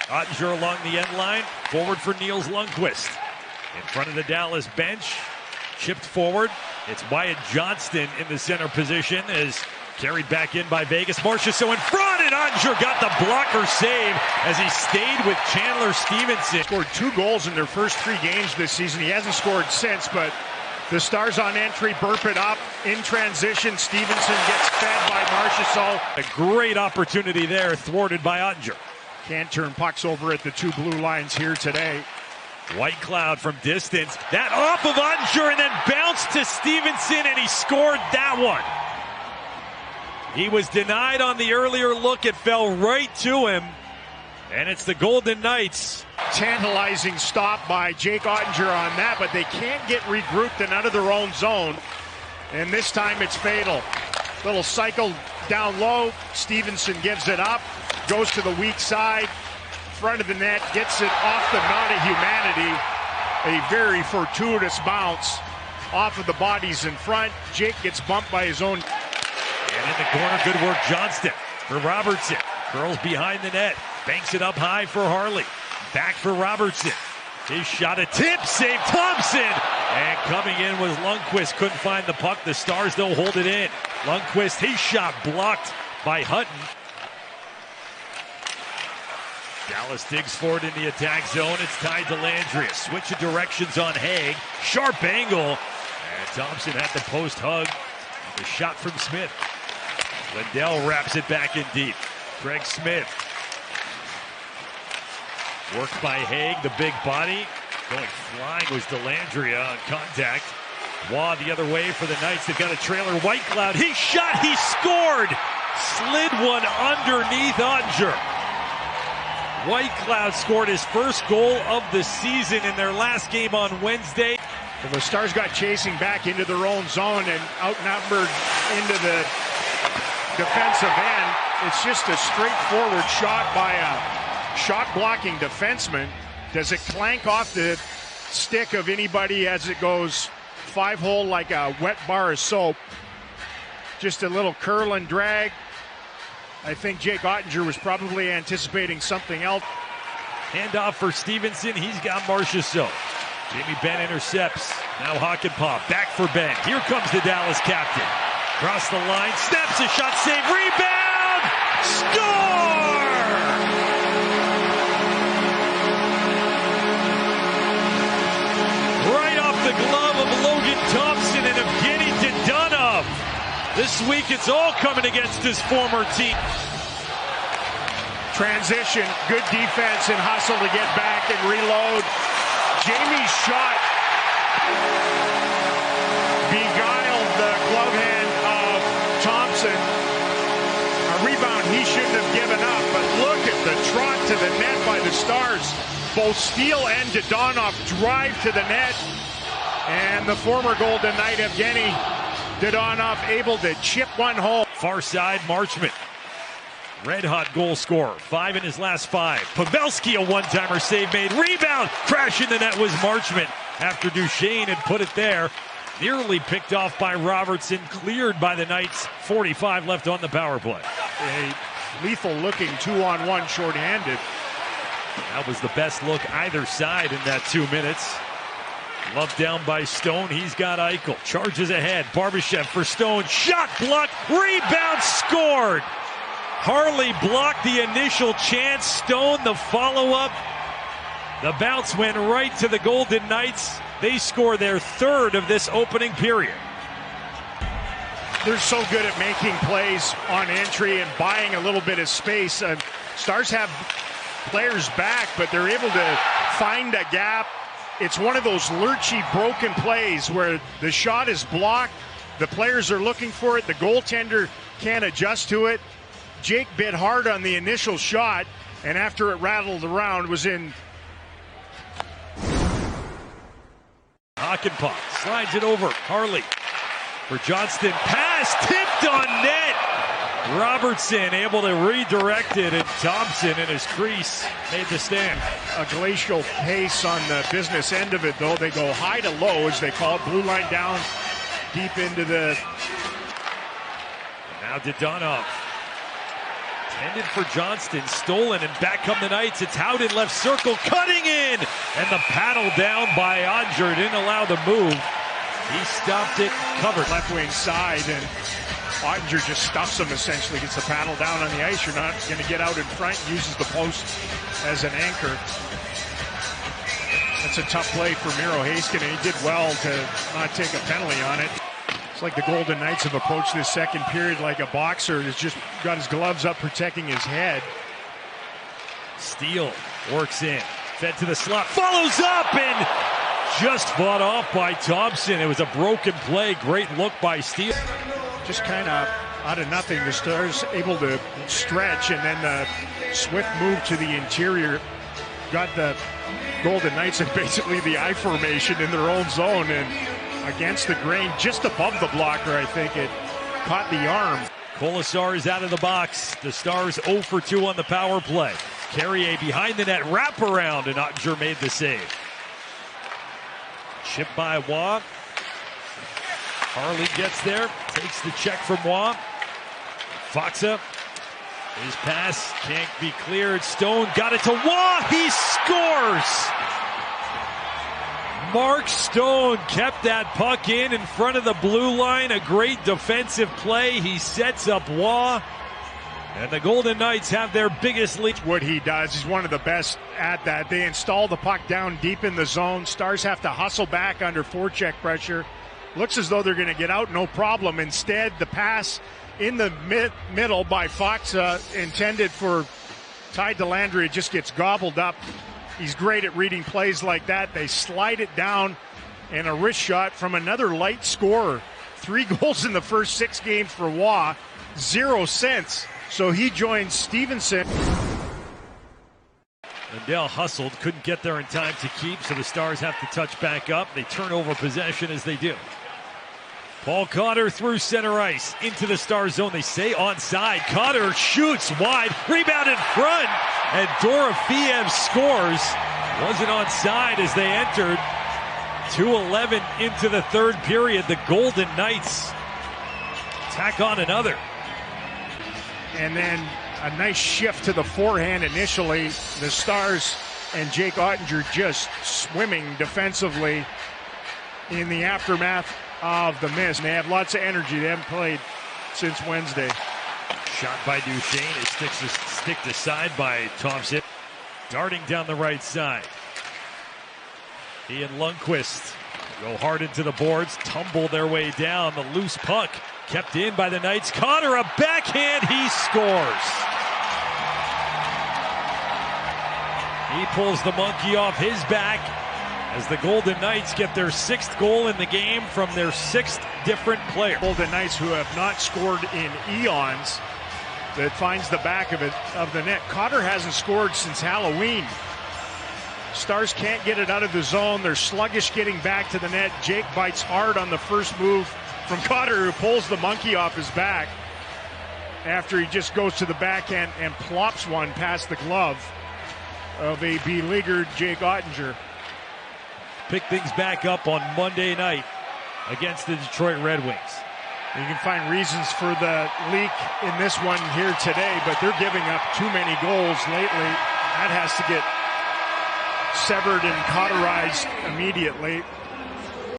Ottinger along the end line. Forward for Niels Lundqvist. In front of the Dallas bench. Chipped forward. It's Wyatt Johnston in the center position as carried back in by Vegas. Marchessault in front, and Ottinger got the blocker save as he stayed with Chandler Stevenson. Scored 2 goals in their first 3 games this season. He hasn't scored since, but the Stars on entry, burp it up in transition. Stevenson gets fed by Marchessault. A great opportunity there, thwarted by Ottinger. Can't turn pucks over at the 2 blue lines here today. White Cloud from distance. That off of Ottinger and then bounced to Stevenson, and he scored that one. He was denied on the earlier look. It fell right to him. And it's the Golden Knights. Tantalizing stop by Jake Ottinger on that, but they can't get regrouped and out of their own zone. And this time it's fatal. Little cycle down low. Stevenson gives it up. Goes to the weak side. Front of the net. Gets it off the knot of humanity. A very fortuitous bounce off of the bodies in front. Jake gets bumped by his own. And in the corner, good work, Johnston for Robertson. Curls behind the net. Banks it up high for Harley. Back for Robertson. His shot, a tip, save Thompson. And coming in was Lundqvist. Couldn't find the puck. The Stars, they'll hold it in. Lundqvist, his shot blocked by Hutton. Dallas digs forward in the attack zone. It's tied to Landry. Switch of directions on Haig. Sharp angle. And Thompson had the post hug. The shot from Smith. Lindell wraps it back in deep. Craig Smith. Worked by Haig, the big body. Going flying was Dellandrea on contact. Waugh the other way for the Knights. They've got a trailer. White Cloud. He shot. He scored. Slid one underneath Ottinger. White Cloud scored his first goal of the season in their last game on Wednesday. Well, the Stars got chasing back into their own zone and outnumbered into the defensive end. It's just a straightforward shot by a shot-blocking defenseman. Does it clank off the stick of anybody as it goes 5-hole like a wet bar of soap? Just a little curl and drag. I think Jake Ottinger was probably anticipating something else. Handoff for Stevenson. He's got Marchessault. Jamie Benn intercepts. Now Hakanpää. Back for Benn. Here comes the Dallas captain. Across the line. Snaps a shot. Save. Rebound. Score! Right off the glove of Logan Thompson and Evgeny Dadonov. This week it's all coming against his former team. Transition, good defense and hustle to get back and reload. Jamie's shot beguiled the glove hand of Thompson. A rebound he shouldn't have given up, but look at the trot to the net by the Stars. Both Steele and Dadonov drive to the net. And the former Golden Knight, Evgeny Dadonov, able to chip one home. Far side, Marchment. Red-hot goal scorer. 5 in his last 5. Pavelski, a one-timer save made. Rebound. Crash in the net was Marchment after Duchesne had put it there. Nearly picked off by Robertson. Cleared by the Knights. 45 left on the power play. A lethal-looking 2-on-1 shorthanded. That was the best look either side in that 2 minutes. Love down by Stone. He's got Eichel. Charges ahead. Barbashev for Stone. Shot blocked. Rebound scored. Harley blocked the initial chance. Stone the follow-up. The bounce went right to the Golden Knights. They score their 3rd of this opening period. They're so good at making plays on entry and buying a little bit of space. Stars have players back, but they're able to find a gap. It's one of those lurchy, broken plays where the shot is blocked. The players are looking for it. The goaltender can't adjust to it. Jake bit hard on the initial shot, and after it rattled around, was in. Hakanpää slides it over. Harley for Johnston. Pass tipped on net. Robertson able to redirect it, and Thompson in his crease made the stand. A glacial pace on the business end of it, though. They go high to low, as they call it. Blue line down, deep into the. Now Dadonov. Intended for Johnston, stolen, and back come the Knights. It's Howden left circle, cutting in, and the paddle down by Odger. Didn't allow the move. He stopped it, covered. Left wing side, and Ottinger just stuffs him essentially. Gets the paddle down on the ice. You're not going to get out in front. Uses the post as an anchor. That's a tough play for Miro Heiskanen, and he did well to not take a penalty on it. It's like the Golden Knights have approached this second period like a boxer has just got his gloves up protecting his head. Steele works in, fed to the slot, follows up, and just fought off by Thompson. It was a broken play. Great look by Steele. Just kind of out of nothing, the Stars able to stretch, and then the swift move to the interior got the Golden Knights in basically the I formation in their own zone, and against the grain, just above the blocker, I think it caught the arm. Colasar is out of the box. The Stars 0 for 2 on the power play. Carrier behind the net, wraparound, and Ottinger made the save. Chip by Waugh. Harley gets there, takes the check from Waugh. Faksa, his pass can't be cleared. Stone got it to Waugh. He scores! Mark Stone kept that puck in front of the blue line. A great defensive play. He sets up Waugh. And the Golden Knights have their biggest lead. What he does, he's one of the best at that. They install the puck down deep in the zone. Stars have to hustle back under forecheck pressure. Looks as though they're going to get out, no problem. Instead, the pass in the middle by Fox, intended for Ty Dellandrea, just gets gobbled up. He's great at reading plays like that. They slide it down, and a wrist shot from another light scorer. 3 goals in the first 6 games for Waugh, 0 cents. So he joins Stevenson. Lindell hustled, couldn't get there in time to keep, so the Stars have to touch back up. They turn over possession as they do. Paul Cotter through center ice into the Star zone. They say onside. Cotter shoots wide, rebound in front, and Dorofeev scores. Wasn't onside as they entered. 2:11 into the third period. The Golden Knights tack on another. And then a nice shift to the forehand initially. The Stars and Jake Ottinger just swimming defensively in the aftermath of the miss. And they have lots of energy. They haven't played since Wednesday. Shot by Duchesne. It sticked aside by Thompson. Darting down the right side. He and Lundqvist go hard into the boards, tumble their way down. The loose puck kept in by the Knights. Cotter, a backhand, he scores. He pulls the monkey off his back as the Golden Knights get their 6th goal in the game from their 6th different player. Golden Knights, who have not scored in eons, that finds the back of the net. Cotter hasn't scored since Halloween. Stars can't get it out of the zone. They're sluggish getting back to the net. Jake bites hard on the first move from Cotter, who pulls the monkey off his back after he just goes to the backhand and plops one past the glove of a beleaguered Jake Ottinger. Pick things back up on Monday night against the Detroit Red Wings. You can find reasons for the leak in this one here today, but they're giving up too many goals lately. That has to get severed and cauterized immediately.